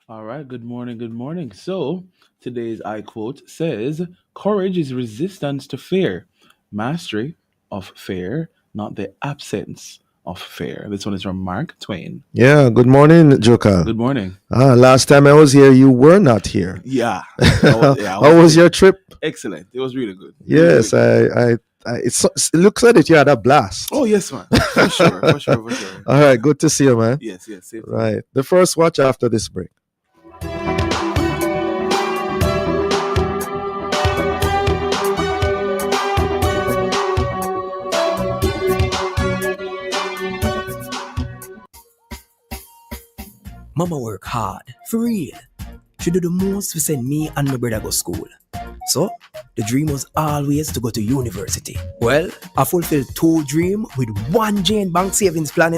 All right, good morning, good morning. So, today's I quote says, "Courage is resistance to fear, mastery of fear, not the absence of fear." This one is from Mark Twain. Yeah, good morning, Joker. Good morning. Last time I was here, you were not here. Yeah, I How was was there. your trip? Excellent. It was really good. Really, really Yes, good. it looks like it. You had a blast. Oh, yes, man. For sure, for sure, for sure. All right, good to see you, man. Yes, yes, same to you. Right, the first watch after this break. Mama work hard, for real. She do the most to send me and my brother go school. So, the dream was always to go to university. Well, I fulfilled two dreams with one Jane Bank savings plan,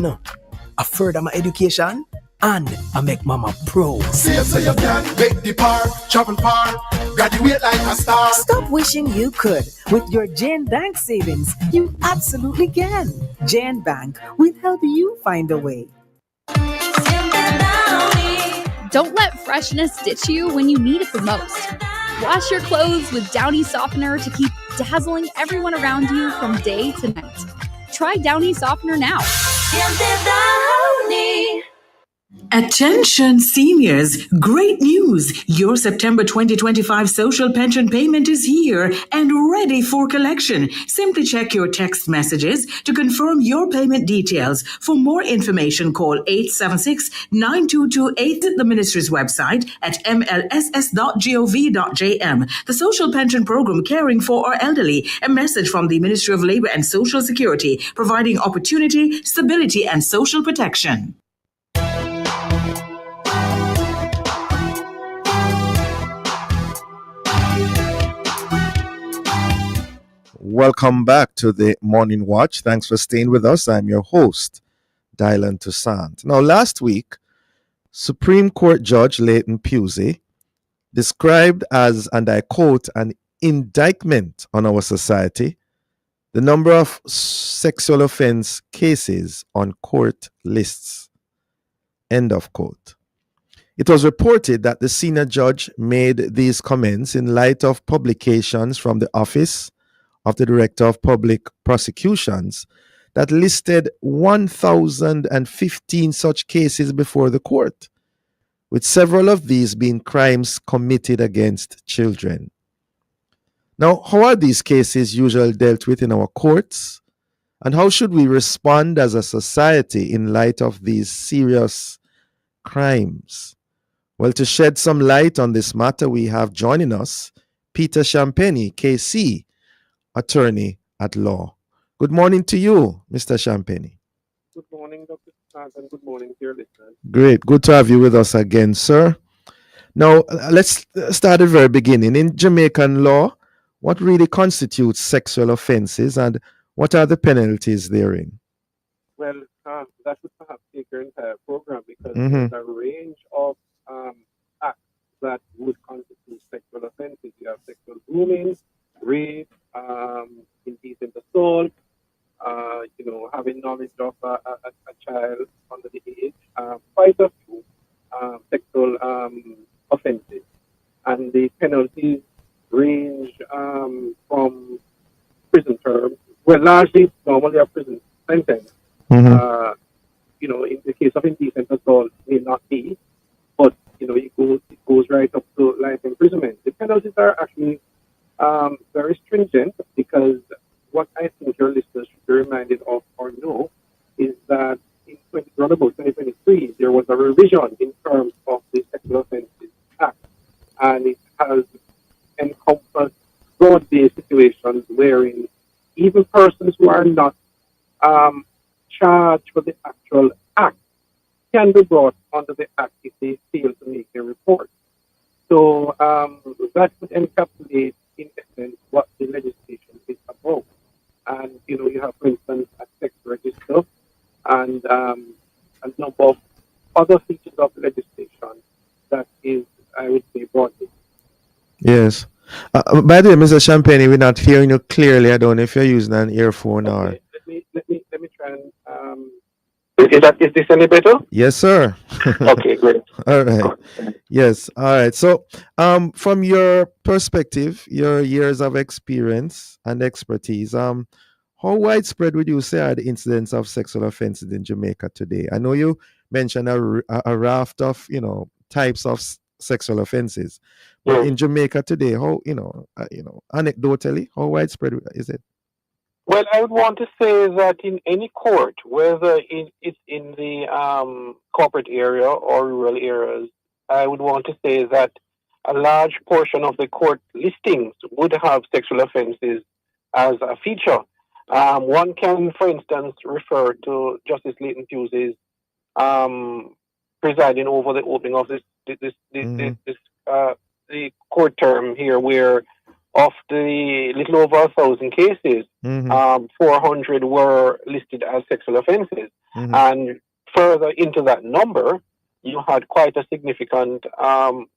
I further my education and I make mama proud. Save so you can make the part, travel far, graduate like a star. Stop wishing you could. With your Jane Bank savings, you absolutely can. Jane Bank will help you find a way. Don't let freshness ditch you when you need it the most. Wash your clothes with Downy Softener to keep dazzling everyone around you from day to night. Try Downy Softener now. Attention seniors, great news! Your September 2025 social pension payment is here and ready for collection. Simply check your text messages to confirm your payment details. For more information, call 876-9228 at the ministry's website at mlss.gov.jm. The social pension program caring for our elderly. A message from the Ministry of Labor and Social Security, providing opportunity, stability, and social protection. Welcome back to the Morning Watch. Thanks for staying with us. I'm your host, Dylan Toussaint. Now, last week, Supreme Court Judge Leighton Pusey described as, and I quote, an indictment on our society, the number of sexual offense cases on court lists. End of quote. It was reported that the senior judge made these comments in light of publications from the Office of the Director of Public Prosecutions that listed 1,015 such cases before the court, with several of these being crimes committed against children. Now, how are these cases usually dealt with in our courts? And how should we respond as a society in light of these serious crimes? Well, to shed some light on this matter, we have joining us Peter Champagne, KC, attorney at law. Good morning to you, Mr. Champagne. Good morning, Dr. Toussaint, and good morning to your listeners. Great. Good to have you with us again, sir. Now, let's start at the very beginning. In Jamaican law, what really constitutes sexual offenses and what are the penalties therein? Well, that would perhaps take your entire program because Mhm. there's a range of acts that would constitute sexual offenses. You have sexual grooming, rape, indecent assault, having knowledge of a child under the age, quite a few sexual offenses. And the penalties range from prison terms, well, largely normally a prison sentence. Mhm. In the case of indecent assault, may not be, but it goes right up to life imprisonment. The penalties are actually very stringent because what I think your listeners should be reminded of or know is that in around about 2023, there was a revision in terms of the Sexual Offences Act, and it has encompassed broad-based situations wherein even persons who are not charged for the actual act can be brought under the act if they fail to make a report. So that would encapsulate, in essence, what the legislation is about. And you have, for instance, a sex register and a number of other features of the legislation that is, I would say, broadly. Yes. By the way, Mr. Champagne, we're not hearing you clearly. I don't know if you're using an earphone or. Okay, let me try and Is this any better? Yes, sir. Okay, great. All right. Yes. All right. So, from your perspective, your years of experience and expertise, how widespread would you say are the incidents of sexual offenses in Jamaica today? I know you mentioned a raft of, types of sexual offenses, but Yes. in Jamaica today, how, anecdotally, how widespread is it? Well, I would want to say that in any court, whether it's in the corporate area or rural areas, I would want to say that a large portion of the court listings would have sexual offenses as a feature. One can, for instance, refer to Justice Leighton Pusey's um, presiding over the opening of Mm-hmm. the court term here, where of the little over 1,000 cases, Mm-hmm. 400 were listed as sexual offenses. Mm-hmm. And further into that number, you had quite a significant quite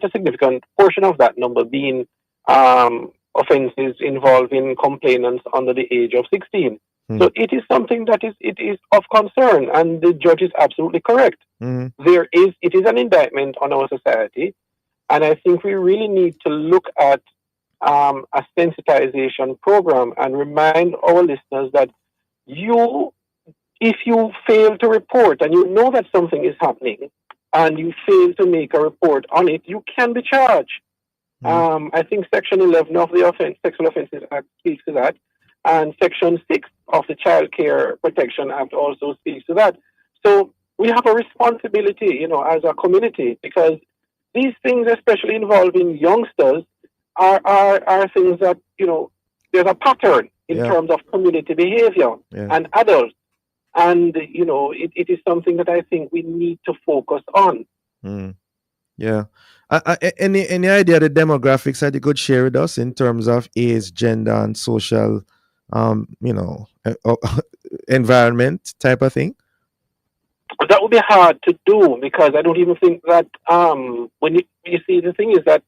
a significant portion of that number being offenses involving complainants under the age of 16. Mm-hmm. So it is something that it is of concern, and the judge is absolutely correct. Mm-hmm. It is an indictment on our society, and I think we really need to look at a sensitization program and remind our listeners that if you fail to report and you know that something is happening and you fail to make a report on it, you can be charged. I think Section 11 of the Sexual Offences Act speaks to that, and Section 6 of the Child Care Protection Act also speaks to that. So we have a responsibility, as a community, because these things, especially involving youngsters, are things that, there's a pattern in terms of community behavior and adults. And, it is something that I think we need to focus on. Mm. Yeah. Any idea the demographics that you could share with us in terms of age, gender, and social, environment type of thing? That would be hard to do, because I don't even think that when you see, the thing is that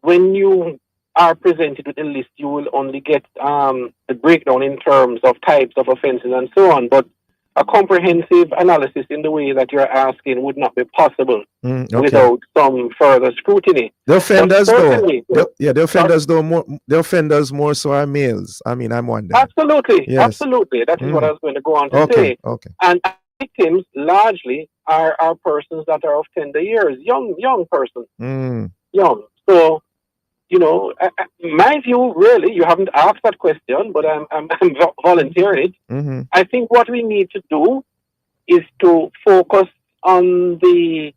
when you are presented with a list, you will only get the breakdown in terms of types of offences and so on. But a comprehensive analysis in the way that you're asking would not be possible without some further scrutiny. The offenders, the offenders more so are males. I mean, I'm wondering. Absolutely, yes. Absolutely. That is what I was going to go on to say. Okay. And victims largely are persons that are of tender years, young persons, young. So, my view, really, you haven't asked that question, but I'm volunteering it. I think what we need to do is to focus on the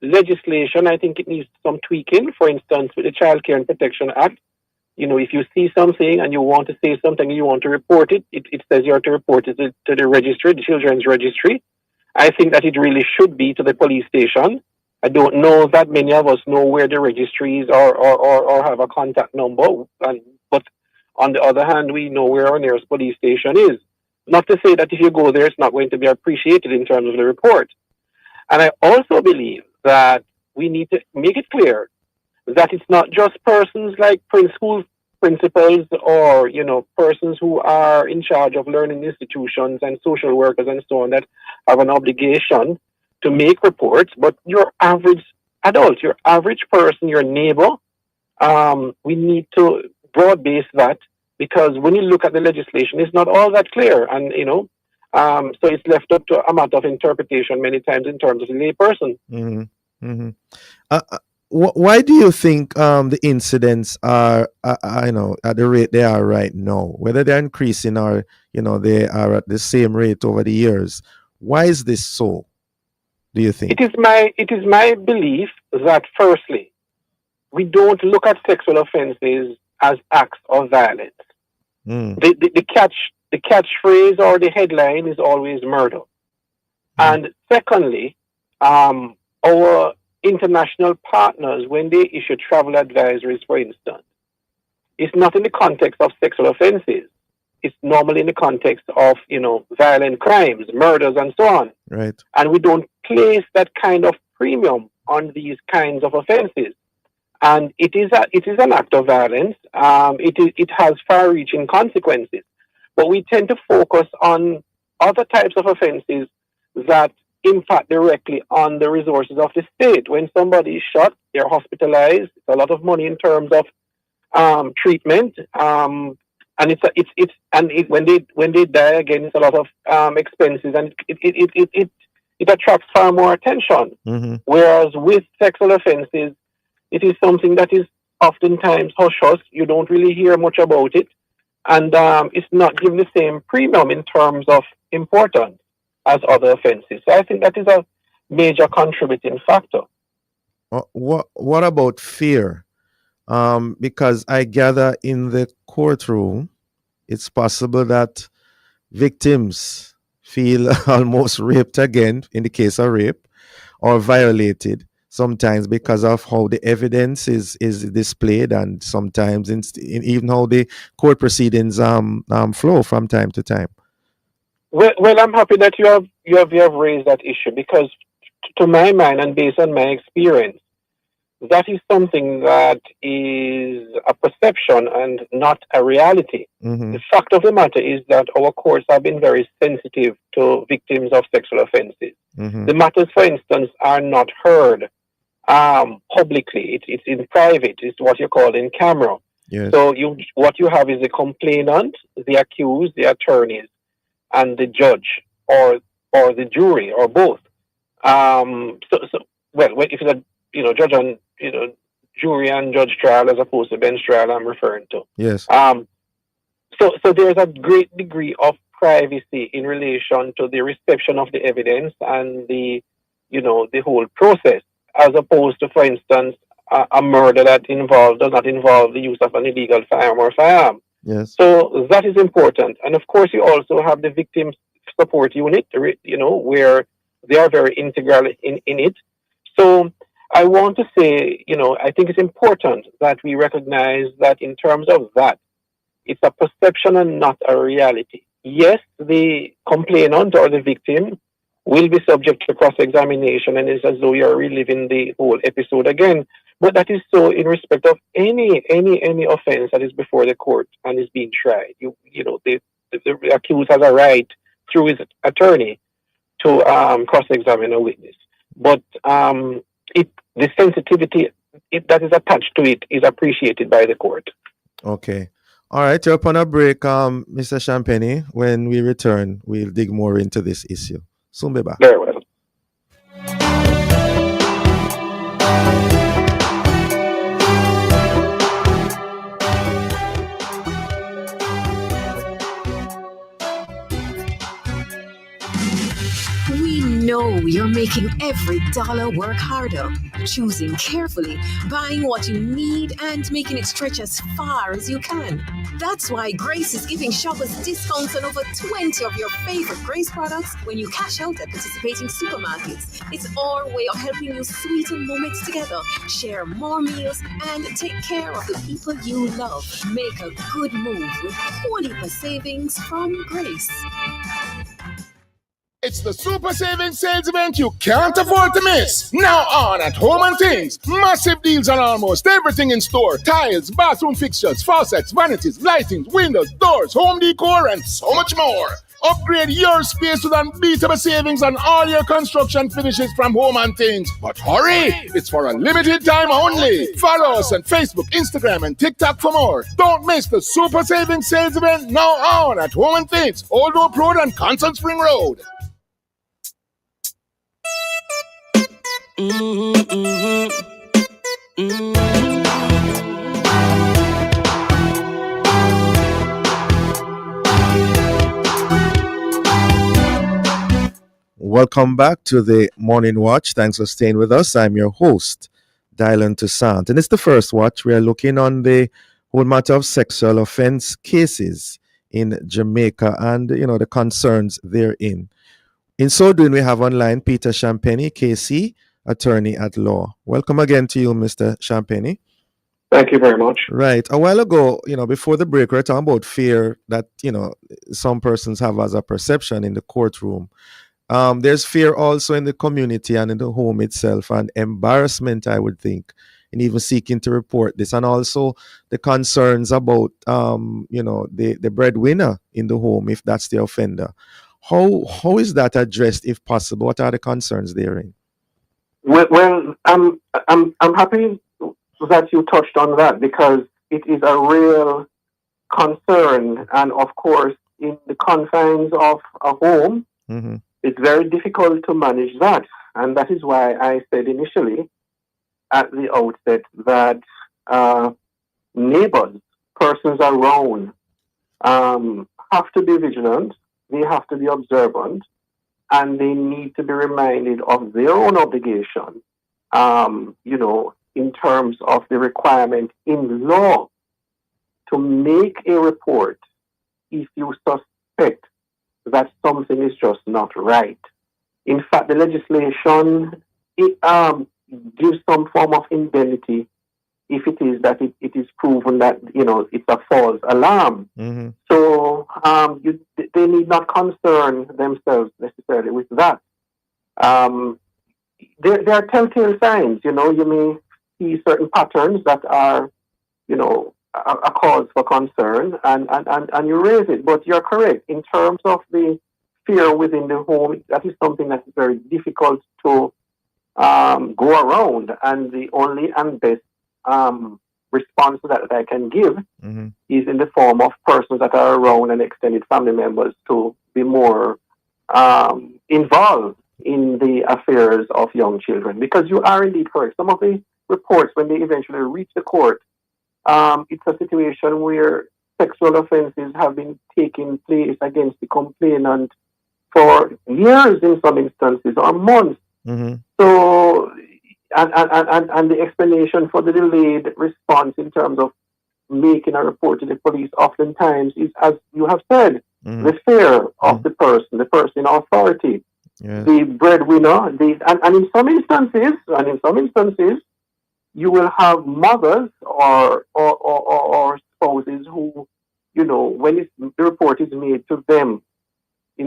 legislation. I think it needs some tweaking. For instance, with the Child Care and Protection Act, if you see something and you want to say something and you want to report it, it says you have to report it to the registry, the children's registry. I think that it really should be to the police station. I don't know that many of us know where the registries or have a contact number. But on the other hand, we know where our nearest police station is. Not to say that if you go there, it's not going to be appreciated in terms of the report. And I also believe that we need to make it clear that it's not just persons like school principals or, persons who are in charge of learning institutions and social workers and so on that have an obligation to make reports, but your average adult, your average person, your neighbor, we need to broad base that, because when you look at the legislation, it's not all that clear. And, so it's left up to a matter of interpretation many times in terms of the layperson. Why do you think the incidents are, at the rate they are right now, whether they're increasing or, they are at the same rate over the years? Why is this so? Do you think? It is my belief that, firstly, we don't look at sexual offences as acts of violence. The catchphrase or the headline is always murder. And secondly, our international partners, when they issue travel advisories, for instance, it's not in the context of sexual offences. It's normally in the context of, violent crimes, murders, and so on. Right. And we don't place that kind of premium on these kinds of offences. And it is an act of violence. It has far-reaching consequences. But we tend to focus on other types of offenses that impact directly on the resources of the state. When somebody is shot, they're hospitalized. It's a lot of money in terms of treatment, and when they die again, it's a lot of expenses, and it attracts far more attention. Mm-hmm. Whereas with sexual offenses, it is something that is oftentimes hush hush. You don't really hear much about it, and it's not given the same premium in terms of importance as other offenses. So I think that is a major contributing factor. What about fear? Because I gather in the courtroom, it's possible that victims feel almost raped again in the case of rape, or violated sometimes because of how the evidence is displayed, and sometimes in even how the court proceedings flow from time to time. Well, I'm happy that you have raised that issue because, to my mind, and based on my experience, that is something that is a perception and not a reality. Mm-hmm. The fact of the matter is that our courts have been very sensitive to victims of sexual offenses. Mm-hmm. The matters, for instance, are not heard publicly. It's in private. It's what you call in camera. Yes. So what you have is the complainant, the accused, the attorneys, and the judge or the jury or both. Well, if it's a judge and jury and judge trial as opposed to bench trial, I'm referring to. Yes. So there's a great degree of privacy in relation to the reception of the evidence and the whole process, as opposed to, for instance, a murder that does not involve the use of an illegal firearm or firearm. Yes. So that is important. And of course, you also have the victim support unit, where they are very integral in it. So I want to say, I think it's important that we recognize that in terms of that, it's a perception and not a reality. Yes, the complainant or the victim will be subject to cross-examination, and it's as though you're reliving the whole episode again. But that is so in respect of any offense that is before the court and is being tried. The accused has a right through his attorney to cross-examine a witness. But the sensitivity that is attached to it is appreciated by the court. Okay. All right. You're up on a break, Mr. Champagne. When we return, we'll dig more into this issue. Soon be back. Very well. We know you're making every dollar work harder, choosing carefully, buying what you need, and making it stretch as far as you can. That's why Grace is giving shoppers discounts on over 20 of your favorite Grace products when you cash out at participating supermarkets. It's our way of helping you sweeten moments together, share more meals, and take care of the people you love. Make a good move with 20% savings from Grace. It's the Super Savings Sales event you can't afford to miss. Now on at Home and Things. Massive deals on almost everything in store. Tiles, bathroom fixtures, faucets, vanities, lightings, windows, doors, home decor, and so much more. Upgrade your space with unbeatable savings on all your construction finishes from Home and Things. But hurry! It's for a limited time only. Follow us on Facebook, Instagram, and TikTok for more. Don't miss the Super Savings Sales event now on at Home and Things, Old Road Road and Constant Spring Road. Welcome back to the Morning Watch. Thanks for staying with us. I'm your host, Dylan Toussaint. And it's the first watch. We are looking on the whole matter of sexual offense cases in Jamaica and, the concerns therein. In so doing, we have online Peter Champagne, KC, attorney at law. Welcome again to you, Mr. Champagne. Thank you very much. Right. A while ago, before the break, we were talking about fear that, some persons have as a perception in the courtroom. There's fear also in the community and in the home itself, and embarrassment, I would think, in even seeking to report this, and also the concerns about, the breadwinner in the home, if that's the offender. How is that addressed, if possible? What are the concerns therein? Well, I'm happy that you touched on that because it is a real concern, and of course, in the confines of a home, Mm-hmm. it's very difficult to manage that, and that is why I said initially at the outset that uh, neighbors, persons around, have to be vigilant. They have to be observant, and they need to be reminded of their own obligation, in terms of the requirement in law to make a report if you suspect that something is just not right. In fact, the legislation gives some form of indemnity if it is that it is proven that it's a false alarm. Mm-hmm. So they need not concern themselves necessarily with that. Um, there are telltale signs. You may see certain patterns that are, a cause for concern, and you raise it. But you're correct in terms of the fear within the home. That is something that is very difficult to go around, and the only and best response that I can give Mm-hmm. is in the form of persons that are around and extended family members to be more involved in the affairs of young children. Because you are indeed correct. Some of the reports, when they eventually reach the court, it's a situation where sexual offenses have been taking place against the complainant for years in some instances or months. Mm-hmm. So, and the explanation for the delayed response in terms of making a report to the police oftentimes is, as you have said, Mm-hmm. the fear of the person in authority, Yes. the breadwinner, and in some instances, you will have mothers or spouses who, when the report is made to them, they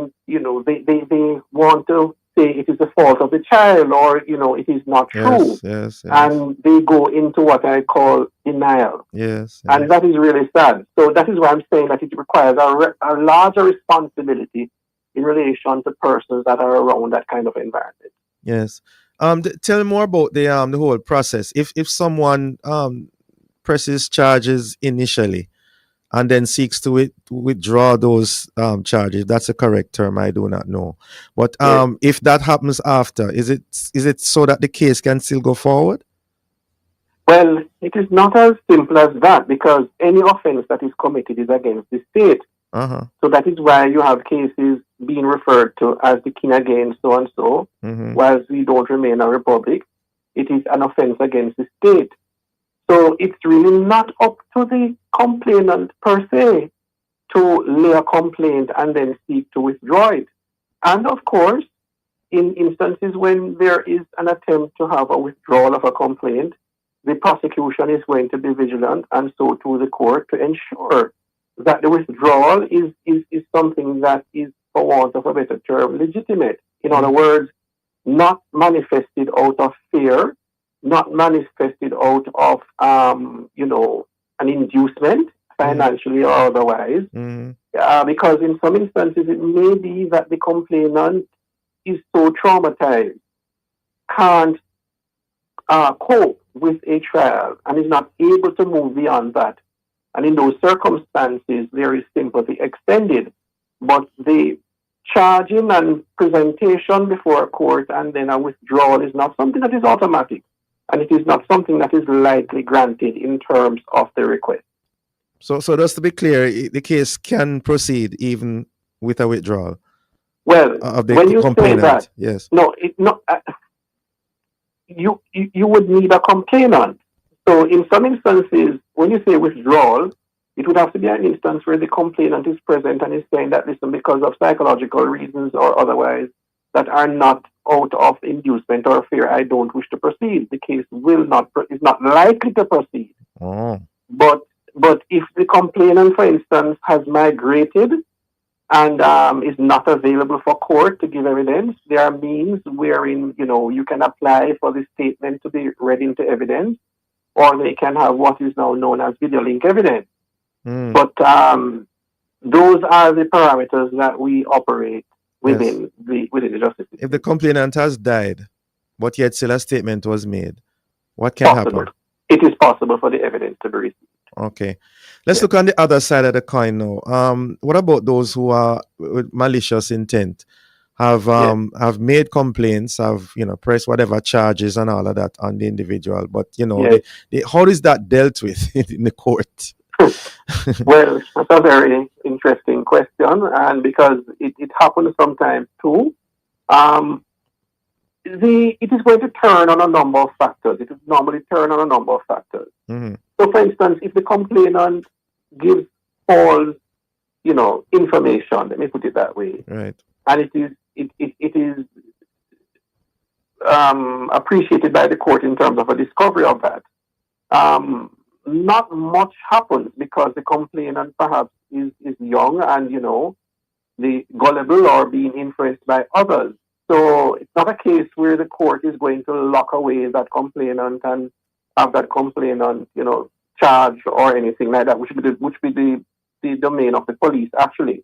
want to say it is the fault of the child, or it is not true, Yes. and they go into what I call denial, Yes. and that is really sad. So that is why I'm saying that it requires a larger responsibility in relation to persons that are around that kind of environment. Yes. Tell me more about the whole process. If someone presses charges initially and then seeks to withdraw those charges, that's a correct term. I do not know. But Yes. if that happens after, is it so that the case can still go forward? Well, it is not as simple as that, because any offense that is committed is against the state. Uh-huh. So that is why you have cases being referred to as the king against so and so, Mm-hmm. whilst we don't remain a republic. It is an offense against the state. So it's really not up to the complainant per se to lay a complaint and then seek to withdraw it. And of course, in instances when there is an attempt to have a withdrawal of a complaint, the prosecution is going to be vigilant, and so to the court, to ensure that the withdrawal is something that is, for want of a better term, legitimate. In other words, not manifested out of fear, not manifested out of, an inducement, financially or otherwise. Mm-hmm. Because in some instances, it may be that the complainant is so traumatized, can't cope with a trial, and is not able to move beyond that. And in those circumstances, there is sympathy extended. But the charging and presentation before a court and then a withdrawal is not something that is automatic. And it is not something that is lightly granted in terms of the request. So just to be clear, the case can proceed even with a withdrawal Well, of the when you say complainant. that, Yes. no, you would need a complainant. So in some instances, when you say withdrawal, it would have to be an instance where the complainant is present and is saying that, listen, because of psychological reasons or otherwise that are not out of inducement or fear, I don't wish to proceed. The case is not likely to proceed. Oh. But if the complainant, for instance, has migrated and is not available for court to give evidence, there are means wherein you can apply for the statement to be read into evidence, or they can have what is now known as video link evidence. Mm. But those are the parameters that we operate Yes. within the justice If the system. complainant has died, but yet still a statement was made, what can Possible. happen? It is possible for the evidence to be received. Okay. Let's Yeah. look on the other side of the coin now. What about those who are with malicious intent? Yeah. Have made complaints, have pressed whatever charges and all of that on the individual, but Yes. how is that dealt with in the court? Well, that's a very interesting question, and because it happens sometimes too. Um, it is going to turn on a number of factors. It will normally turn on a number of factors. Mm-hmm. So, for instance, if the complainant gives false, information, let me put it that way, Right. and it is appreciated by the court in terms of a discovery of that. Not much happens because the complainant perhaps is young and the gullible or being influenced by others. So it's not a case where the court is going to lock away that complainant and have that complainant, charged or anything like that, which would be the domain of the police actually.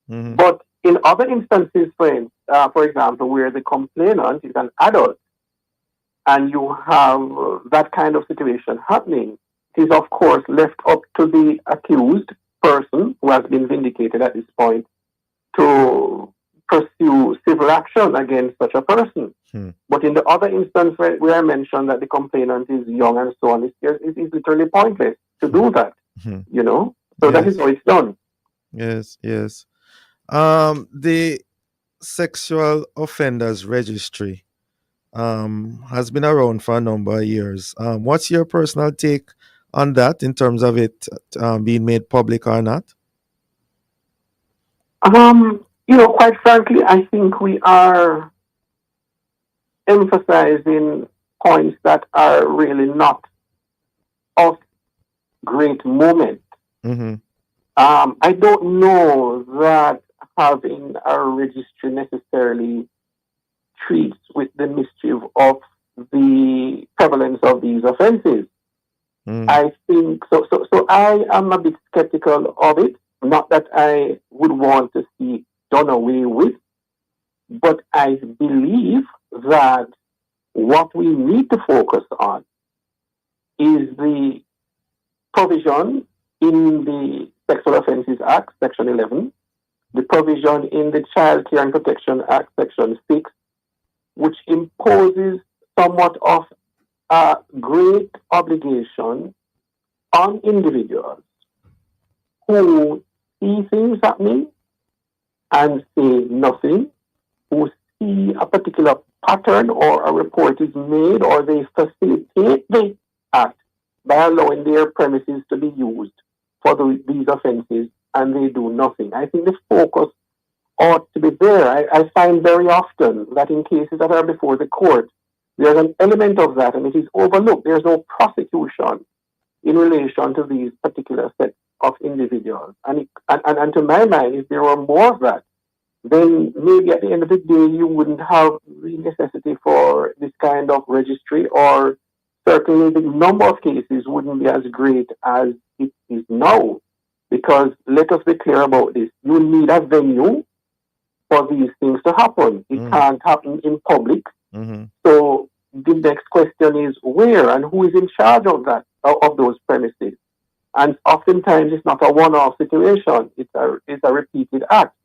Mm-hmm. But in other instances, for example, where the complainant is an adult and you have that kind of situation happening, it is of course left up to the accused person who has been vindicated at this point to pursue civil action against such a person. But in the other instance where I mentioned that the complainant is young and so on, it's literally pointless to do that, So that is how it's done. Yes, yes. The Sexual Offenders Registry has been around for a number of years. What's your personal take on that in terms of it being made public or not? Quite frankly, I think we are emphasizing points that are really not of great moment. Mm-hmm. I don't know that having a registry necessarily treats with the mischief of the prevalence of these offenses. I think so. So I am a bit skeptical of it. Not that I would want to see it done away with, but I believe that what we need to focus on is the provision in the Sexual Offences Act, Section 11, the provision in the Child Care and Protection Act, Section 6, which imposes somewhat of a great obligation on individuals who see things happening and say nothing, who see a particular pattern or a report is made, or they facilitate the act by allowing their premises to be used for these offenses, and they do nothing. I think the focus ought to be there. I find very often that in cases that are before the court, there's an element of that and it is overlooked. There's no prosecution in relation to these particular sets of individuals. And to my mind, if there were more of that, then maybe at the end of the day, you wouldn't have the necessity for this kind of registry, or certainly the number of cases wouldn't be as great as it is now. Because let us be clear about this. You need a venue for these things to happen. It can't happen in public. So the next question is where and who is in charge of that, of those premises. And oftentimes it's not a one-off situation. It's a repeated act.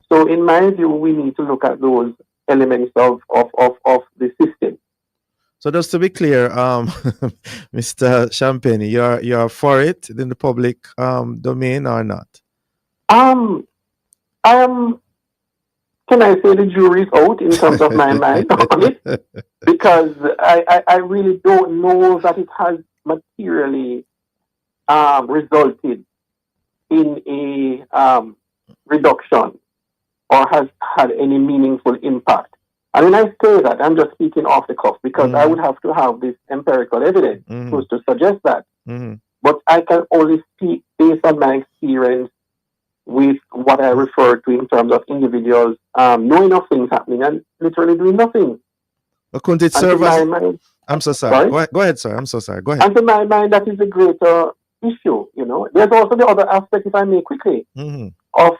So in my view, we need to look at those elements of the system. So just to be clear, Mr. Champagne, you're for it in the public domain or not? Can I say the jury's out in terms of my mind on it? Because I really don't know that it has materially resulted in a reduction or has had any meaningful impact. I mean, I say that, I'm just speaking off the cuff because I would have to have this empirical evidence to suggest that. But I can only speak based on my experience with what I refer to in terms of individuals knowing of things happening and literally doing nothing. But couldn't it serve as... I'm so sorry. Go ahead, sir. I'm so sorry. Go ahead. And to my mind, that is a greater issue, There's also the other aspect, if I may quickly, of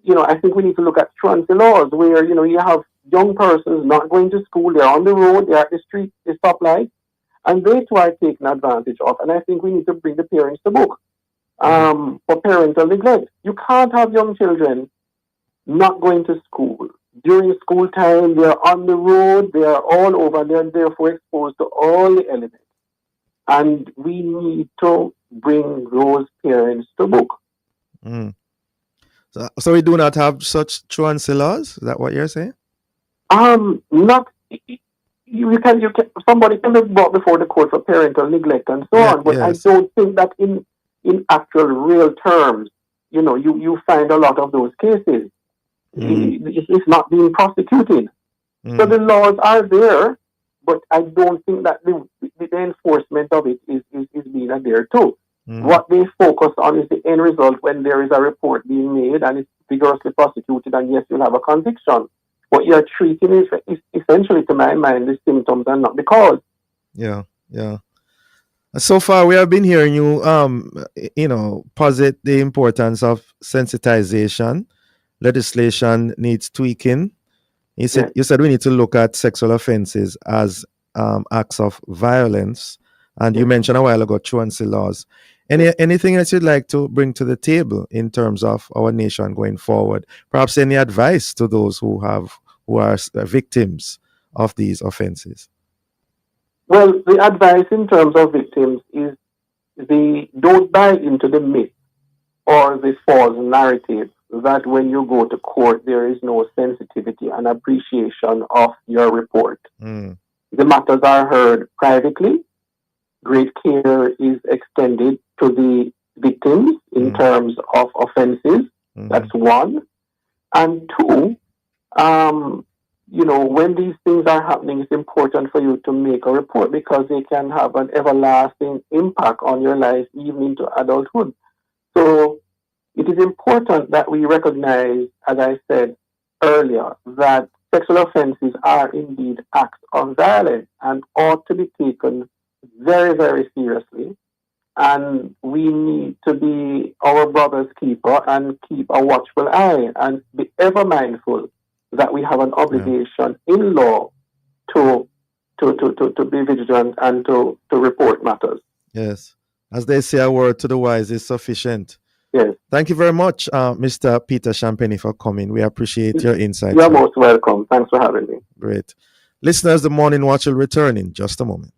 I think we need to look at truancy laws where, you have young persons not going to school, they're on the road, they're at the street, the stoplight, and they too are taken advantage of. And I think we need to bring the parents to book for parental neglect. You can't have young children not going to school. During school time, they're on the road, they're all over, they're therefore exposed to all the elements. And we need to bring those parents to book. Mm. So we do not have such truancy laws? Is that what you're saying? Not you can somebody can be brought before the court for parental neglect and so on, but yes. I don't think that in actual real terms, you find a lot of those cases. It's not being prosecuted. So the laws are there, but I don't think that the enforcement of it is being adhered to. What they focus on is the end result when there is a report being made and it's vigorously prosecuted, and yes, you'll have a conviction. What you're treating is essentially, to my mind, the symptoms and not the cause. Yeah. So far, we have been hearing you, posit the importance of sensitization. Legislation needs tweaking. You said we need to look at sexual offenses as acts of violence, and you mentioned a while ago truancy laws. Anything that you'd like to bring to the table in terms of our nation going forward? Perhaps any advice to those who are victims of these offenses? Well, the advice in terms of victims is don't buy into the myth or the false narrative that when you go to court, there is no sensitivity and appreciation of your report. The matters are heard privately. Great care is extended to the victims in terms of offenses. That's one. And two, when these things are happening, it's important for you to make a report because they can have an everlasting impact on your life, even into adulthood. So it is important that we recognize, as I said earlier, that sexual offenses are indeed acts of violence and ought to be taken very, very seriously. And we need to be our brother's keeper and keep a watchful eye and be ever mindful that we have an obligation in law to be vigilant and to report matters. Yes. As they say, a word to the wise is sufficient. Yes. Thank you very much, Mr. Peter Champagne, for coming. We appreciate your insights. You're most welcome. Thanks for having me. Great. Listeners, the Morning Watch will return in just a moment.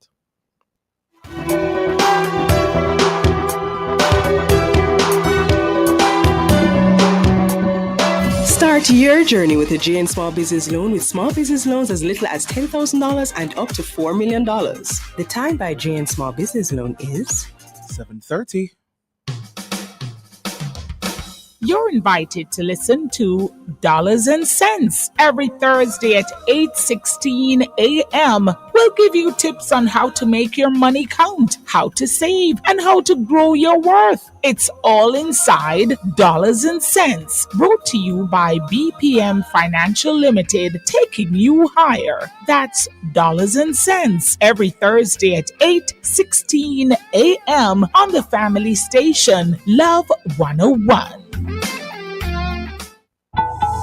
Start your journey with a JN Small Business Loan with small business loans as little as $10,000 and up to $4 million. The time by JN Small Business Loan is 7:30. You're invited to listen to Dollars and Cents every Thursday at 8:16 a.m. We'll give you tips on how to make your money count, how to save, and how to grow your worth. It's all inside Dollars and Cents, brought to you by BPM Financial Limited, taking you higher. That's Dollars and Cents every Thursday at 8:16 a.m. on the family station, Love 101.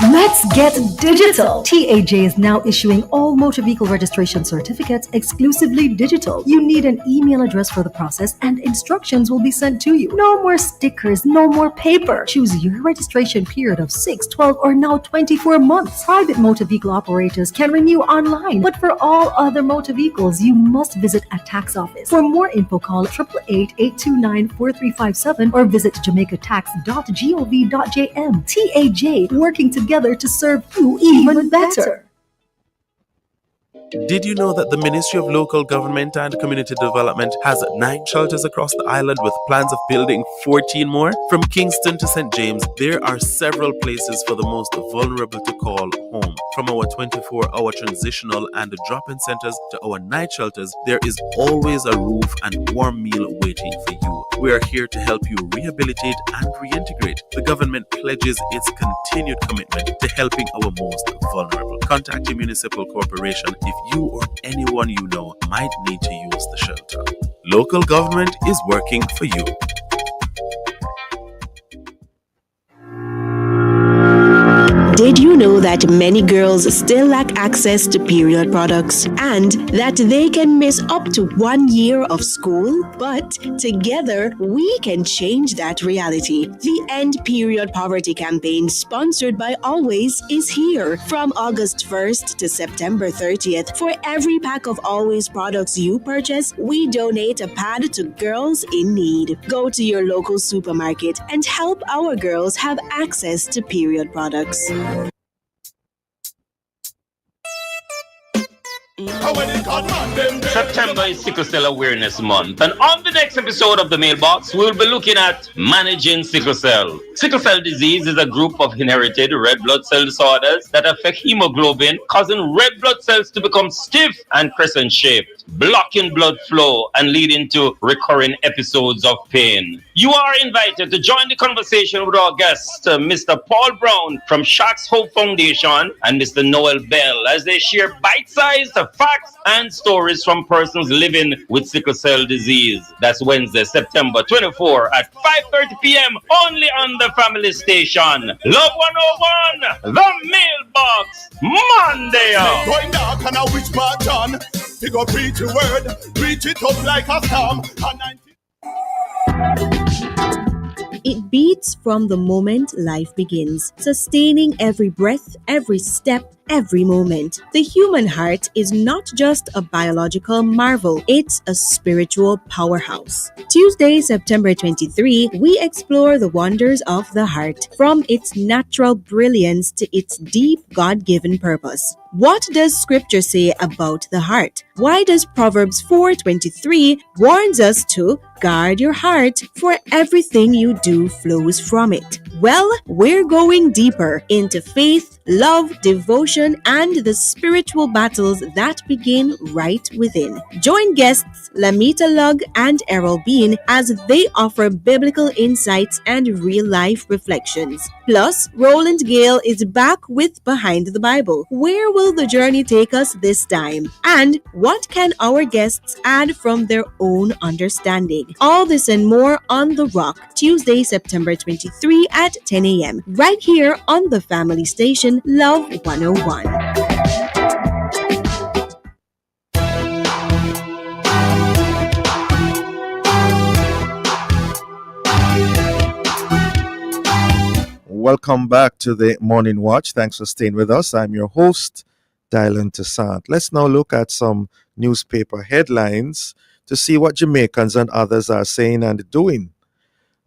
Let's get digital. TAJ is now issuing all motor vehicle registration certificates exclusively digital. You need an email address for the process and instructions will be sent to you. No more stickers, no more paper. Choose your registration period of 6, 12, or now 24 months. Private motor vehicle operators can renew online, but for all other motor vehicles, you must visit a tax office. For more info, call 888-829-4357 or visit jamaicatax.gov.jm. TAJ, working together to serve you even better. Did you know that the Ministry of Local Government and Community Development has 9 shelters across the island with plans of building 14 more? From Kingston to St. James, there are several places for the most vulnerable to call home. From our 24-hour transitional and drop-in centers to our night shelters, there is always a roof and warm meal waiting for you. We are here to help you rehabilitate and reintegrate. The government pledges its continued commitment to helping our most vulnerable. Contact your municipal corporation if you or anyone you know might need to use the shelter. Local government is working for you. Did you know that many girls still lack access to period products and that they can miss up to 1 year of school? But together, we can change that reality. The End Period Poverty campaign, sponsored by Always, is here. From August 1st to September 30th, for every pack of Always products you purchase, we donate a pad to girls in need. Go to your local supermarket and help our girls have access to period products. September is Sickle Cell Awareness Month, and on the next episode of The Mailbox, we'll be looking at managing sickle cell. Sickle cell disease is a group of inherited red blood cell disorders that affect hemoglobin, causing red blood cells to become stiff and crescent-shaped, blocking blood flow and leading to recurring episodes of pain. You are invited to join the conversation with our guests, Mr. Paul Brown from Sharks Hope Foundation and Mr. Noel Bell, as they share bite-sized facts and stories from persons living with sickle cell disease. That's Wednesday, September 24 at 5:30 p.m. only on the family station. Love 101, The Mailbox, Monday. Going dark and a witch part on. You go preach your word, preach it up like a storm. It beats from the moment life begins, sustaining every breath, every step, every moment. The human heart is not just a biological marvel, it's a spiritual powerhouse. Tuesday, September 23, we explore the wonders of the heart, from its natural brilliance to its deep God-given purpose. What does scripture say about the heart? Why does Proverbs 4:23 warns us to guard your heart, for everything you do flows from it? Well, we're going deeper into faith, love, devotion, and the spiritual battles that begin right within. Join guests Lamita Lug and Errol Bean as they offer biblical insights and real-life reflections. Plus, Roland Gale is back with Behind the Bible. Where will the journey take us this time? And what can our guests add from their own understanding? All this and more on The Rock, Tuesday, September 23 at 10 a.m. right here on the family station, Love 101. Welcome back to the Morning Watch. Thanks for staying with us. I'm your host, Dylan Toussaint. Let's now look at some newspaper headlines to see what Jamaicans and others are saying and doing.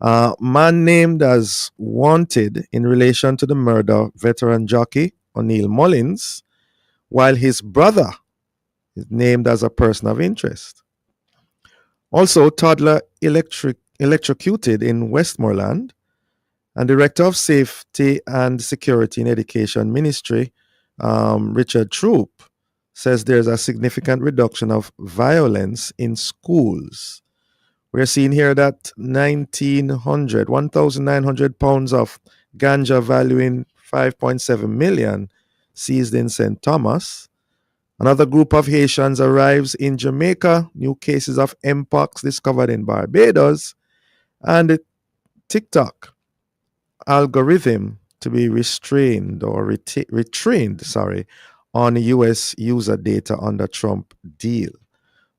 Man named as wanted in relation to the murder of veteran jockey O'Neill Mullins, while his brother is named as a person of interest. Also, toddler electrocuted in Westmoreland, and Director of Safety and Security in Education Ministry, Richard Troop, says there's a significant reduction of violence in schools. We're seeing here that 1,900 pounds of ganja valuing 5.7 million seized in St. Thomas. Another group of Haitians arrives in Jamaica. New cases of Mpox discovered in Barbados. And the TikTok algorithm to be restrained or retrained, on U.S. user data under Trump deal.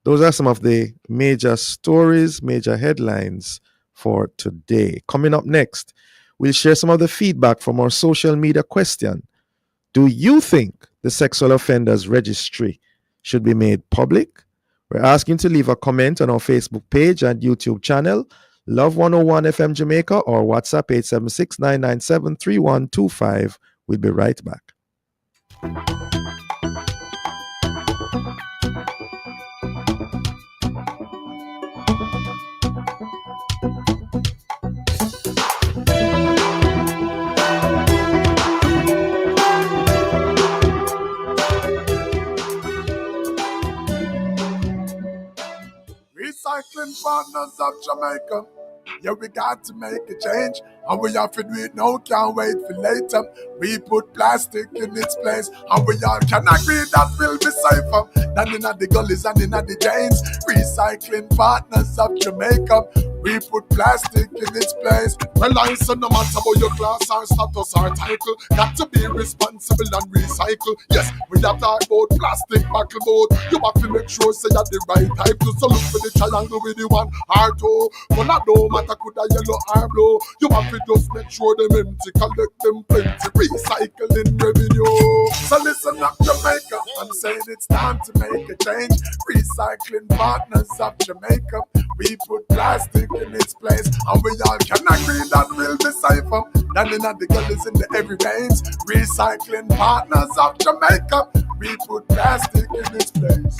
Those are some of the major stories, major headlines for today. Coming up next, we'll share some of the feedback from our social media question. Do you think the sexual offenders registry should be made public? We're asking to leave a comment on our Facebook page and YouTube channel, Love 101 FM Jamaica, or WhatsApp 876-997-3125. We'll be right back. Recycling partners of Jamaica. Yeah, we got to make a change. and we have to do it now, can't wait for later. We put plastic in its place, and we all can agree that will be safer than in the gullies and in the drains. Recycling partners of Jamaica, we put plastic in its place. Well, I say no matter about your class or status or title, got to be responsible and recycle. Yes, we have talk about plastic buckle boat. You have to make sure say you're the right type to. So look for the triangle with the one heart oh. But that don't matter could a yellow or blue. You have to just make sure them empty, collect them plenty, recycling revenue. So listen up Jamaica, I'm saying it's time to make a change. Recycling partners of Jamaica, we put plastic in its place, and we all can agree that will be safer than in the gullies in the every veins. Recycling partners of Jamaica, we put plastic in its place.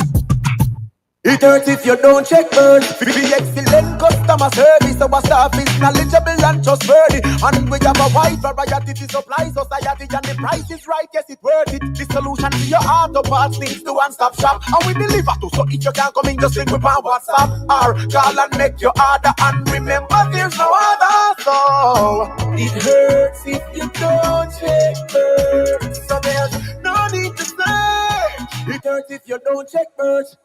It hurts if you don't check birds. We excellent customer service. Our staff is knowledgeable and trustworthy. And we have a wide variety to supply society. And the price is right, yes, it's worth it. The solution to your auto parts needs to one-stop shop. And we deliver to, so if you can't come in, just link with our WhatsApp or call and make your order. And remember, there's no other. So it hurts if you don't check birds. So there's no need to say. It hurts if you don't check birds.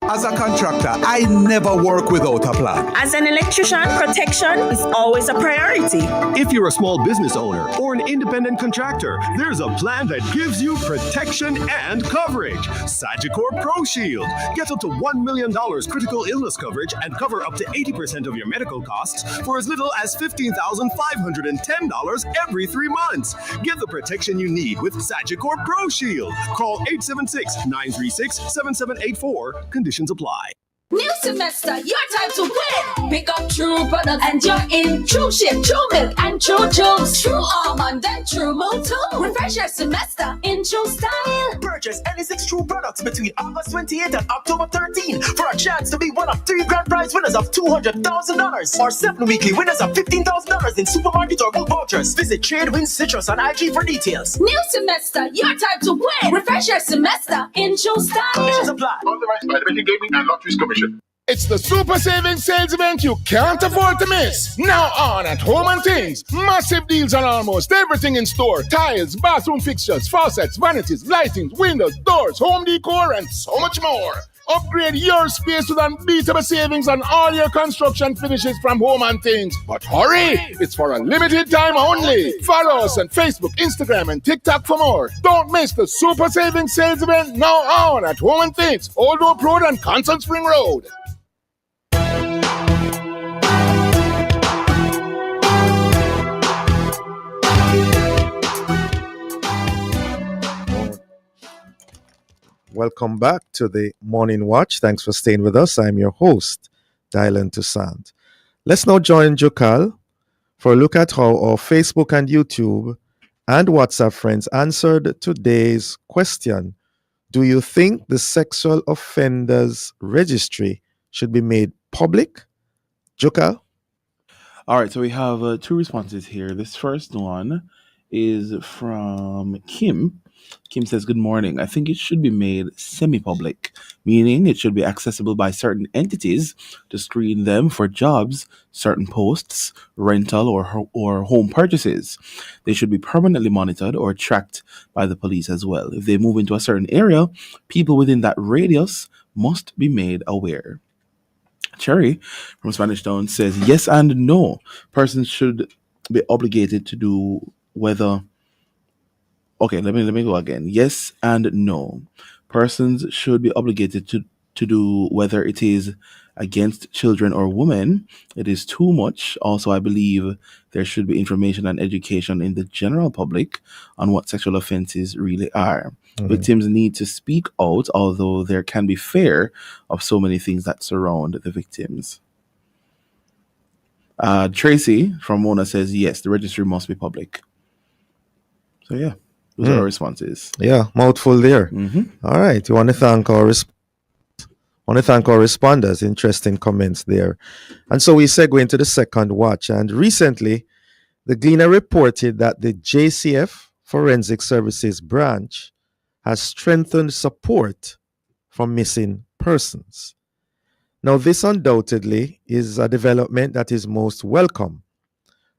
As a contractor, I never work without a plan. As an electrician, protection is always a priority. If you're a small business owner or an independent contractor, there's a plan that gives you protection and coverage. Sagicor Pro Shield. Get up to $1 million critical illness coverage and cover up to 80% of your medical costs for as little as $15,510 every 3 months. Get the protection you need with Sagicor Pro Shield. Call 876-936-7784. Conditions apply. New semester, your time to win. Pick up True products and you're in. True Ship, True Milk, and True Juice. True Almond and True Moon too. Refresh your semester in True Style. Purchase any 6 True products between August 28 and October 13 for a chance to be one of 3 grand prize winners of $200,000 or 7 weekly winners of $15,000 in supermarket or gold vouchers. Visit Tradewin Citrus on IG for details. New semester, your time to win. Refresh your semester in True Style. Conditions apply. Authorized by the Betting Gaming and Lotteries Commission. It's the Super Savings Sales event you can't afford to miss. Now on at Home and Things. Massive deals on almost everything in store. Tiles, bathroom fixtures, faucets, vanities, lightings, windows, doors, home decor, and so much more. Upgrade your space with unbeatable savings on all your construction finishes from Home and Things. But hurry! It's for a limited time only. Follow us on Facebook, Instagram, and TikTok for more. Don't miss the Super Savings Sales event now on at Home and Things, Old Hope Road and Constant Spring Road. Welcome back to the Morning Watch. Thanks for staying with us. I'm your host, Dylan Toussaint. Let's now join Jokal for a look at how our Facebook and YouTube and WhatsApp friends answered today's question. Do you think the sexual offenders registry should be made public? Jokal? All right, so we have 2 responses here. This first one is from Kim. Kim says, good morning. I think it should be made semi-public, meaning it should be accessible by certain entities to screen them for jobs, certain posts, rental or home purchases. They should be permanently monitored or tracked by the police as well. If they move into a certain area, people within that radius must be made aware. Cherry from Spanish Town says, yes and no. Persons should be obligated to do whether... Okay, let me go again. Yes and no. Persons should be obligated to do whether it is against children or women. It is too much. Also, I believe there should be information and education in the general public on what sexual offenses really are. Mm-hmm. Victims need to speak out, although there can be fear of so many things that surround the victims. Tracy from Mona says, yes, the registry must be public. So, yeah. Those are our responses. Yeah, mouthful there. Mm-hmm. All right. We want to thank our responders. Interesting comments there. And so we segue into the second watch. And recently, the Gleaner reported that the JCF Forensic Services branch has strengthened support for missing persons. Now, this undoubtedly is a development that is most welcome,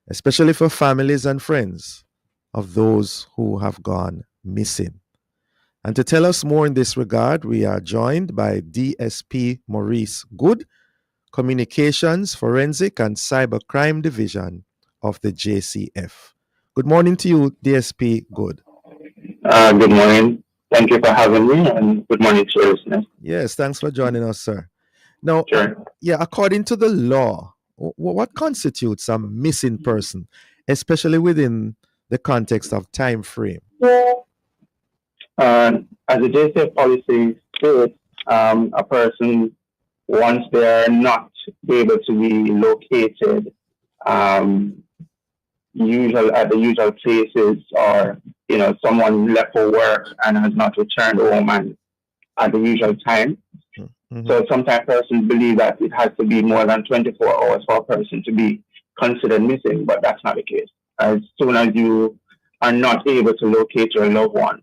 especially for families and friends of those who have gone missing. And to tell us more in this regard, we are joined by DSP Maurice Good, Communications, Forensic, and Cybercrime Division of the JCF. Good morning to you, DSP Good. Good morning. Thank you for having me, and good morning to your listeners. Yes, thanks for joining us, sir. Now, according to the law, what constitutes a missing person, especially within the context of time frame? As the JCF policy states, a person, once they are not able to be located at the usual places, or someone left for work and has not returned home and at the usual time. So sometimes persons believe that it has to be more than 24 hours for a person to be considered missing, but that's not the case. As soon as you are not able to locate your loved one,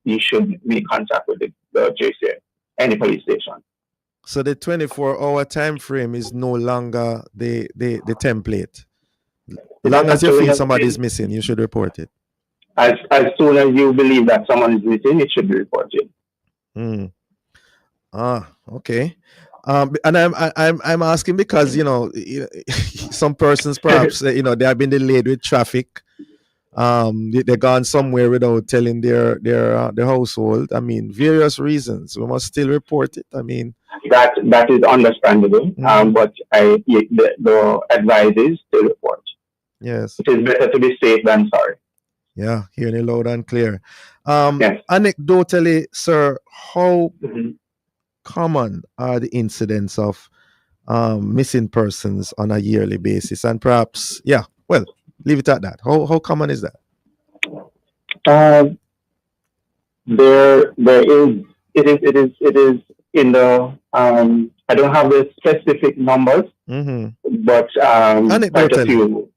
you should make contact with the JCF, any police station. So the 24-hour time frame is no longer the template. As long as you feel somebody is missing, you should report it. As soon as you believe that someone is missing, it should be reported. Okay. And I'm asking because some persons perhaps they have been delayed with traffic. They're gone somewhere without telling their household. I mean, various reasons. We must still report it. I mean, that is understandable. But the advice is to report. Yes, it is better to be safe than sorry. Yeah, hearing it loud and clear. Anecdotally, sir, how common are the incidents of missing persons on a yearly basis? And perhaps, leave it at that. How common is that? It is in the I don't have the specific numbers, but quite a few.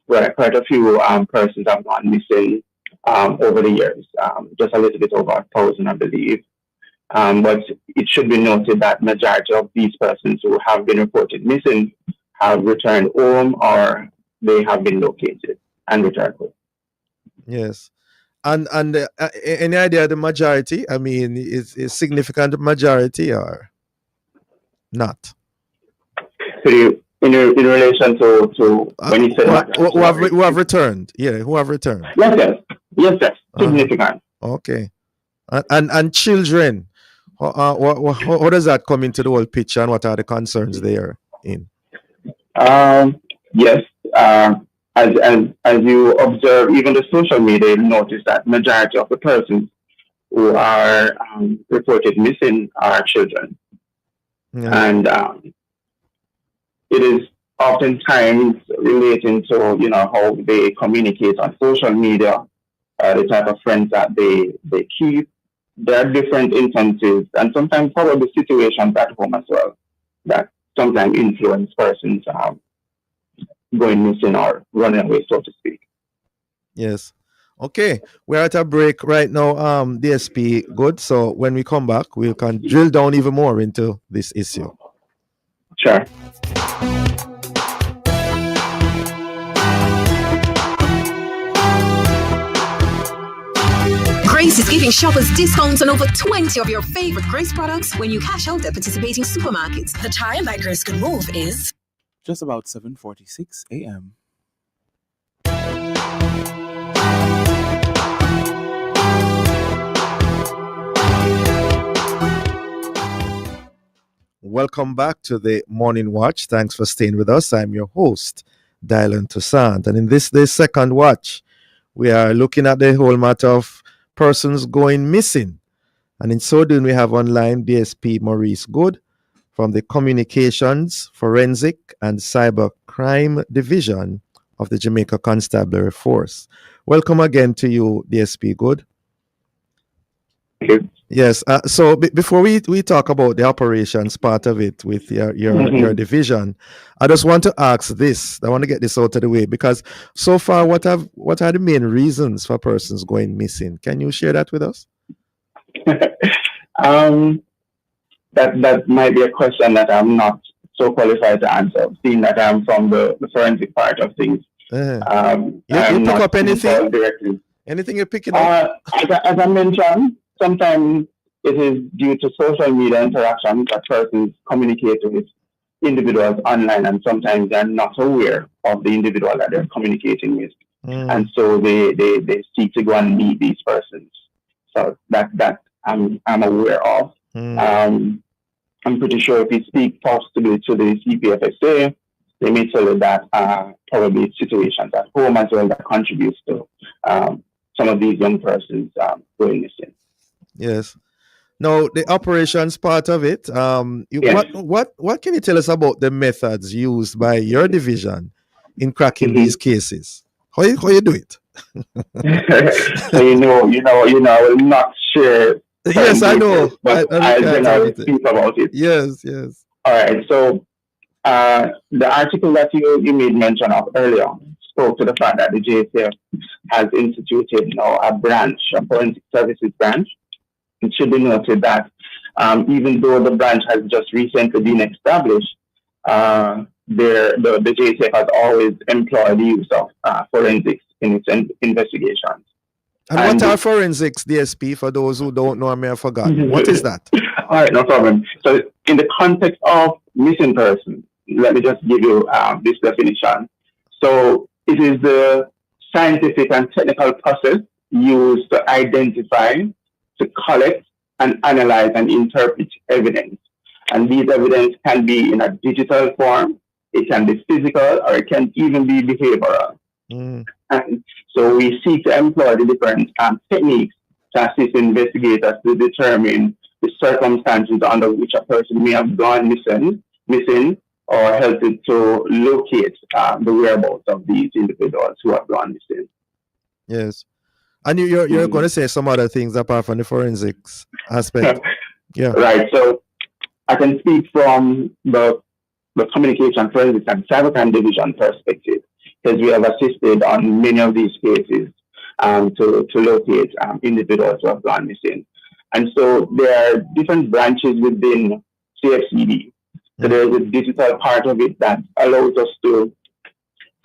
Quite a few persons have gone missing over the years. Just a little bit over 1,000, I believe. But it should be noted that majority of these persons who have been reported missing have returned home, or they have been located and returned home. Yes. And any idea of the majority? I mean, is significant majority or not? So in relation to when you say who have returned? Yeah, who have returned? Yes, significant. Okay. And children, how does that come into the whole picture, and what are the concerns there in? Yes. As you observe, even the social media, you notice that majority of the persons who are reported missing are children. And it is oftentimes relating to how they communicate on social media, the type of friends that they keep. There are different instances, and sometimes probably situations at home as well, that sometimes influence persons going missing or running away, so to speak. Yes. Okay, we're at a break right now, DSP Good. So when we come back, we can drill down even more into this issue. Sure. Grace is giving shoppers discounts on over 20 of your favorite Grace products when you cash out at participating supermarkets. The time that Grace can move is just about 7:46 a.m. Welcome back to the Morning Watch. Thanks for staying with us. I'm your host, Dylan Toussaint. And in this day's second watch, we are looking at the whole matter of persons going missing. And in so doing, we have online DSP Maurice Good from the Communications, Forensic, and Cybercrime Division of the Jamaica Constabulary Force. Welcome again to you, DSP Good. Thank you. Yes. So before we talk about the operations part of it with your division, I just want to ask this. I want to get this out of the way, because so far, what are the main reasons for persons going missing? Can you share that with us? That might be a question that I'm not so qualified to answer, seeing that I'm from the forensic part of things. You I'm pick not up anything? involved directly. Anything you're picking up? As I mentioned, sometimes it is due to social media interactions that persons communicate with individuals online, and sometimes they're not aware of the individual that they're communicating with. And so they seek to go and meet these persons. So that I'm aware of. I'm pretty sure if you speak possibly to the CPFSA, they may tell you that probably situations at home as well that contributes to some of these young persons going missing. Yes. Now, the operations part of it, Yes. what can you tell us about the methods used by your division in cracking these cases? How you do it? So I will not share. Yes, I know. But I generally speak about it. Yes. All right. So the article that you made mention of earlier spoke to the fact that the JSF has instituted now a forensic services branch. It should be noted that even though the branch has just recently been established, the JSF has always employed the use of forensics in its investigations. And what are forensics, DSP, for those who don't know, I may have forgotten? What is that? All right, no problem. So in the context of missing persons, let me just give you this definition. So it is the scientific and technical process used to identify, to collect, and analyze and interpret evidence. And these evidence can be in a digital form, it can be physical, or it can even be behavioral. And so we seek to employ the different techniques to assist investigators to determine the circumstances under which a person may have gone missing, or help to locate the whereabouts of these individuals who have gone missing. Yes. And you're going to say some other things apart from the forensics aspect. Yeah. Right. So I can speak from the communication forensics and cybercrime division perspective, because we have assisted on many of these cases to locate individuals who have gone missing. And so there are different branches within CFCD. So there is a digital part of it that allows us to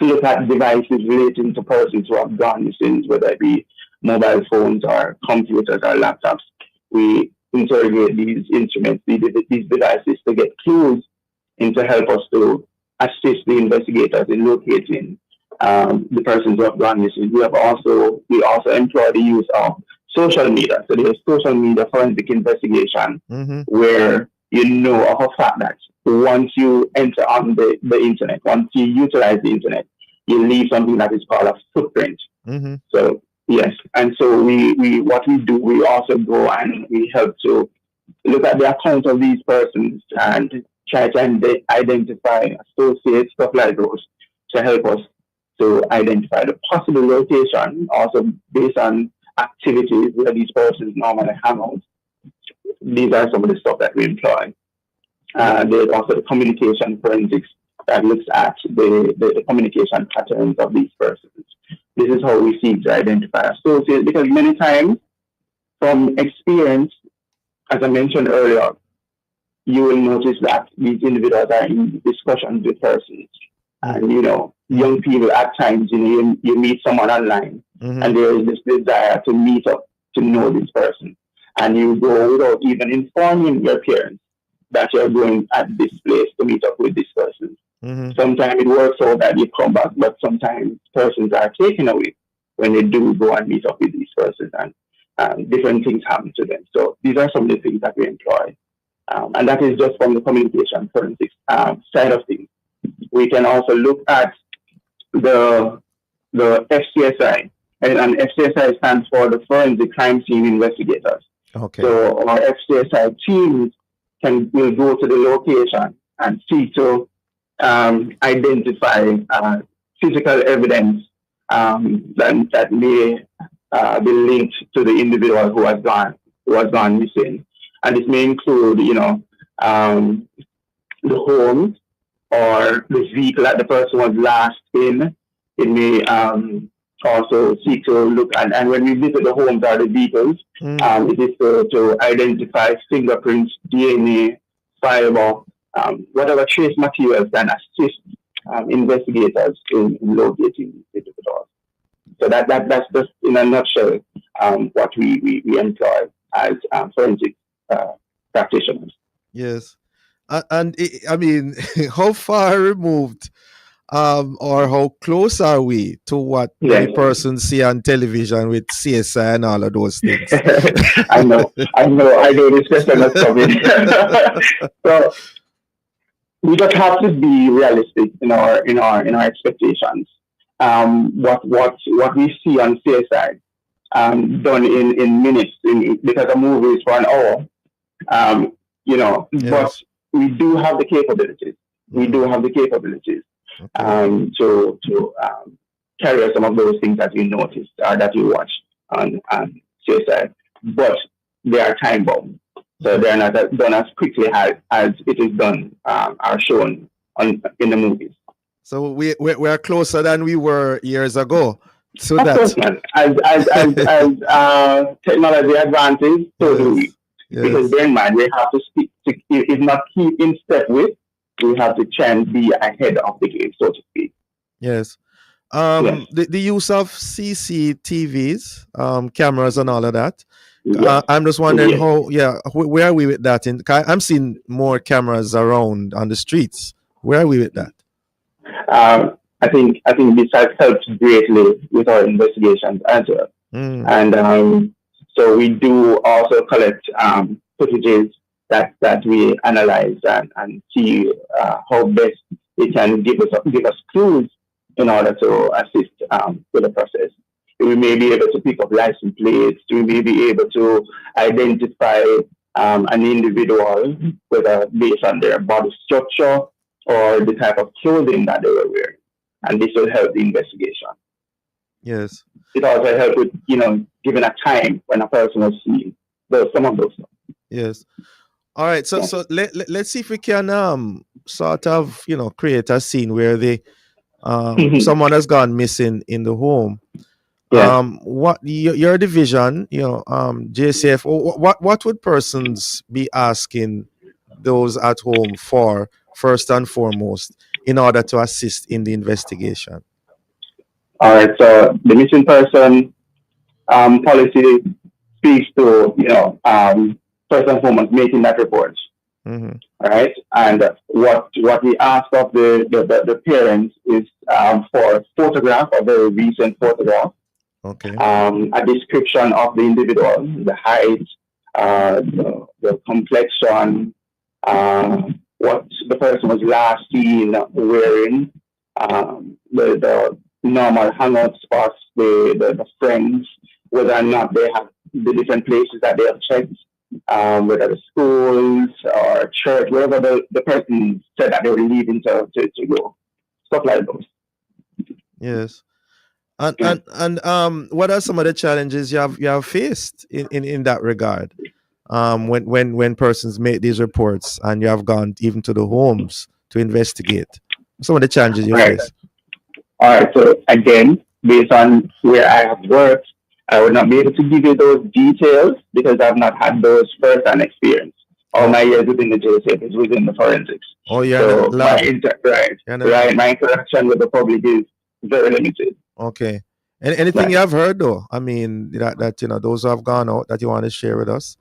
look at devices relating to persons who have gone missing, whether it be mobile phones or computers or laptops. We interrogate these instruments, these devices, to get clues and to help us to assist the investigators in locating the persons who have gone missing. We also employ the use of social media. So there's social media forensic investigation where you know of a fact that once you enter on the internet, once you utilize the internet, you leave something that is called a footprint. So yes, and so we also go and we help to look at the account of these persons and try to identify associates, stuff like those, to help us to identify the possible location, also based on activities where these persons normally hang out. These are some of the stuff that we employ. There's also the communication forensics that looks at the communication patterns of these persons. This is how we seek to identify associates, because many times, from experience, as I mentioned earlier, you will notice that these individuals are in discussions with persons. And, young people at times, you meet someone online and there is this desire to meet up to know this person. And you go without even informing your parents that you're going at this place to meet up with this person. Sometimes it works out that you come back, but sometimes persons are taken away when they do go and meet up with these persons, and different things happen to them. So these are some of the things that we employ. And that is just from the communication forensics side of things. We can also look at the FCSI, and FCSI stands for the Forensic Crime Scene Investigators. Okay. So our FCSI teams will go to the location and seek to identify physical evidence that may be linked to the individual who has gone missing. And this may include, the home or the vehicle that the person was last in. It may also seek to look at, and when we visit the homes or the vehicles, it is to identify fingerprints, DNA, fiber, whatever trace materials can assist investigators in locating individuals. So that's just in a nutshell what we employ as forensic practitioners. Yes. And I mean, how far removed or how close are we to what many Yes. persons see on television with CSI and all of those things? I know this question is coming. So we just have to be realistic in our expectations. What we see on CSI done in minutes because a movie is for an hour. But Yes. we do have the capabilities. We do have the capabilities to carry out some of those things that you noticed or that you watch on CSI, but they are time bound, so they're not done as quickly as it is done or shown in the movies. So we're closer than we were years ago to Of that. course, man. As technology advances, so do we. Because bear in mind, we have to if not keep in step with, we have to try and be ahead of the game, so to speak. Yes. Yes. The use of CCTVs, cameras and all of that. Yes. I'm just wondering Yes. where are we with that? I'm seeing more cameras around on the streets. Where are we with that? I think this has helped greatly with our investigations as well. And so we do also collect footages that we analyze and see how best it can give us clues in order to assist with the process. We may be able to pick up license plates. We may be able to identify an individual, whether based on their body structure or the type of clothing that they were wearing, and this will help the investigation. Yes. It also helps with giving a time when a person was seen. Some of those. Yes. All right. So let's see if we can sort of create a scene where someone has gone missing in the home. Yeah. What your division, JCF, what would persons be asking those at home for first and foremost in order to assist in the investigation? All right. So the missing person policy speaks to first and foremost making that report. Mm-hmm. Right, and what we ask of the parents is for a photograph, a very recent photograph. Okay. A description of the individual, the height, the complexion, what the person was last seen wearing, the normal hangout spots, the friends, whether or not they have the different places that they have checked, whether the schools or church, wherever the person said that they were leaving to go, stuff like those. Yes. And what are some of the challenges you have faced in that regard? When persons make these reports and you have gone even to the homes to investigate, some of the challenges you face. All right. So again, based on where I have worked, I would not be able to give you those details because I've not had those first-hand experience. All my years within the JSF is within the forensics. Oh, yeah. So my interaction with the public is very limited. Okay. And anything you have heard though? I mean, that those who have gone out that you want to share with us?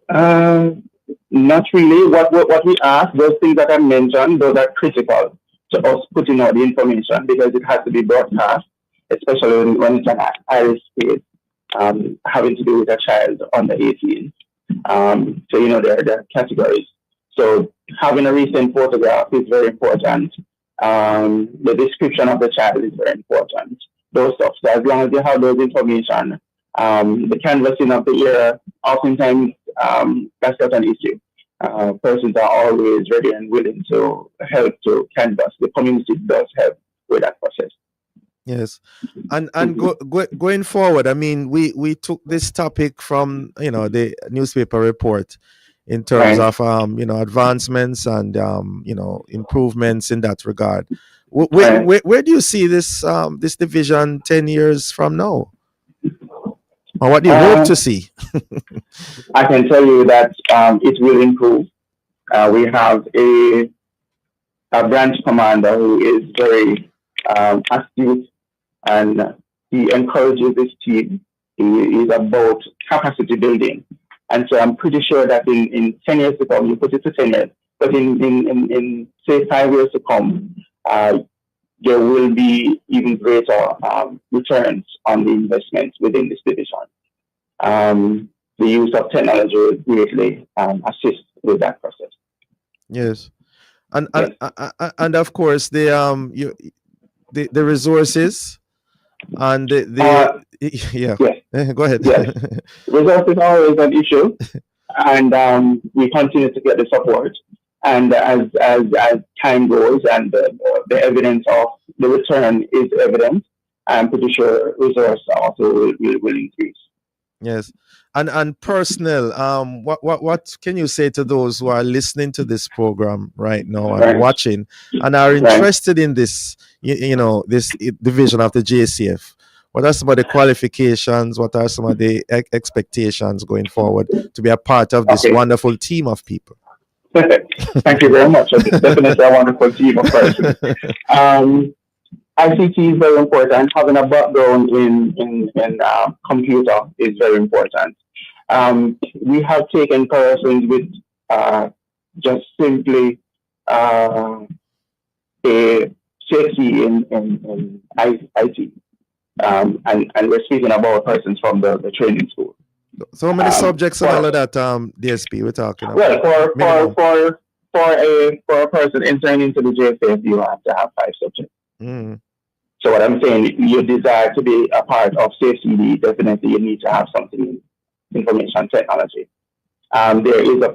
Not really. What we ask, those things that I mentioned, those are critical to us putting out the information because it has to be broadcast, especially when it's an high-risk case, having to do with a child under 18. So there are categories. So having a recent photograph is very important. The description of the child is very important. Those stuff. So as long as you have those information, the canvassing of the area, oftentimes that's not an issue. Persons are always ready and willing to help to canvass. The community does help with that process. Yes, and going forward, I mean, we took this topic from the newspaper report in terms of advancements and improvements in that regard. Where do you see this this division 10 years from now, or what do you hope to see? I can tell you that it will improve. We have a branch commander who is very astute, and he encourages his team. He is about capacity building. And so I'm pretty sure that in 10 years to come, you put it to 10 years, but in say 5 years to come, there will be even greater returns on the investments within this division. The use of technology will greatly assist with that process. Yes. And of course the resources and yeah. Yes. Go ahead. Yes. Resources are always an issue, and we continue to get the support. And as time goes and the evidence of the return is evident, I'm pretty sure resources also will increase. Yes. And personnel, what can you say to those who are listening to this program right now and watching and are interested in this, this division of the JCF? What are some of the qualifications? What are some of the expectations going forward to be a part of this wonderful team of people? Thank you very much. It's definitely a wonderful team of persons. ICT is very important. Having a background in computer is very important. We have taken persons with just simply a safety in IT. And we're speaking about persons from the training school. So how many subjects and all of that DSP we're talking about? Well, for a person entering into the JSF, you have to have 5 subjects. So what I'm saying, you desire to be a part of SafeCD, definitely you need to have something in information technology. There is a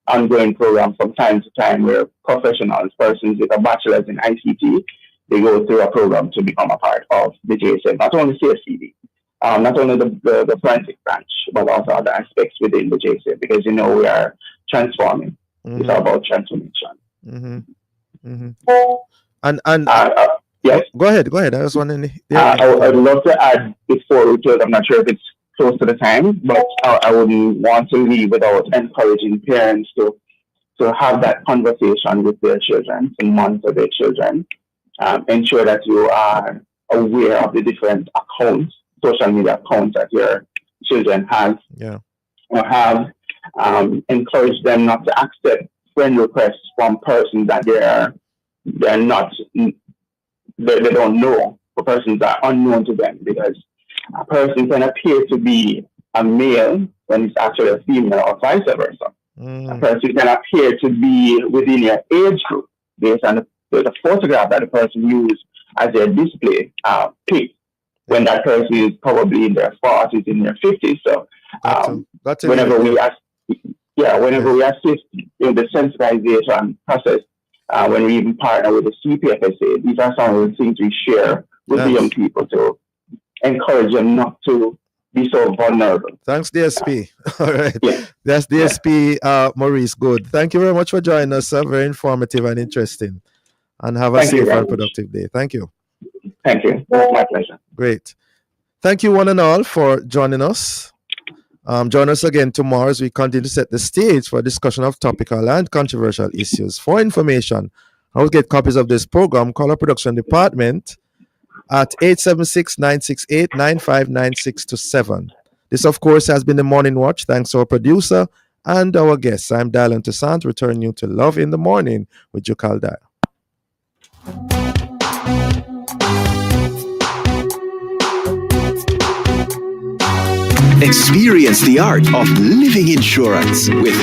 ongoing program from time to time where professionals, persons with a bachelor's in ICT, they go through a program to become a part of the JSF, not only SafeCD, not only the forensic branch, but also other aspects within the JSF, because we are transforming. It's all about transformation. And yes. Go ahead. I was wondering. I would love to add before we close. I'm not sure if it's close to the time, but I wouldn't want to leave without encouraging parents to have that conversation with their children, to monitor their children, ensure that you are aware of the different accounts, social media accounts that your children have. Yeah. Or have. Encourage them not to accept friend requests from persons that they're not. They don't know, for persons that are unknown to them, because a person can appear to be a male when it's actually a female, or vice versa. A person can appear to be within your age group based on the photograph that the person used as their display pic, when that person is probably in their 40s, in their 50s. So whenever we assist in the sensitization process, when we even partner with the CPFSA, these are some of the things we share with the young people to encourage them not to be so vulnerable. Thanks, DSP. All right. Yeah. That's DSP Maurice Good. Thank you very much for joining us, sir. Very informative and interesting. And have a safe and productive day. Thank you. Thank you. My pleasure. Great. Thank you, one and all, for joining us. Join us again tomorrow as we continue to set the stage for a discussion of topical and controversial issues. For information, how to get copies of this program, call our production department at 876-968-9596-7. This, of course, has been the Morning Watch. Thanks to our producer and our guests. I'm Dylan Toussaint, returning you to Love in the Morning with Jukal Dial. Experience the art of living insurance with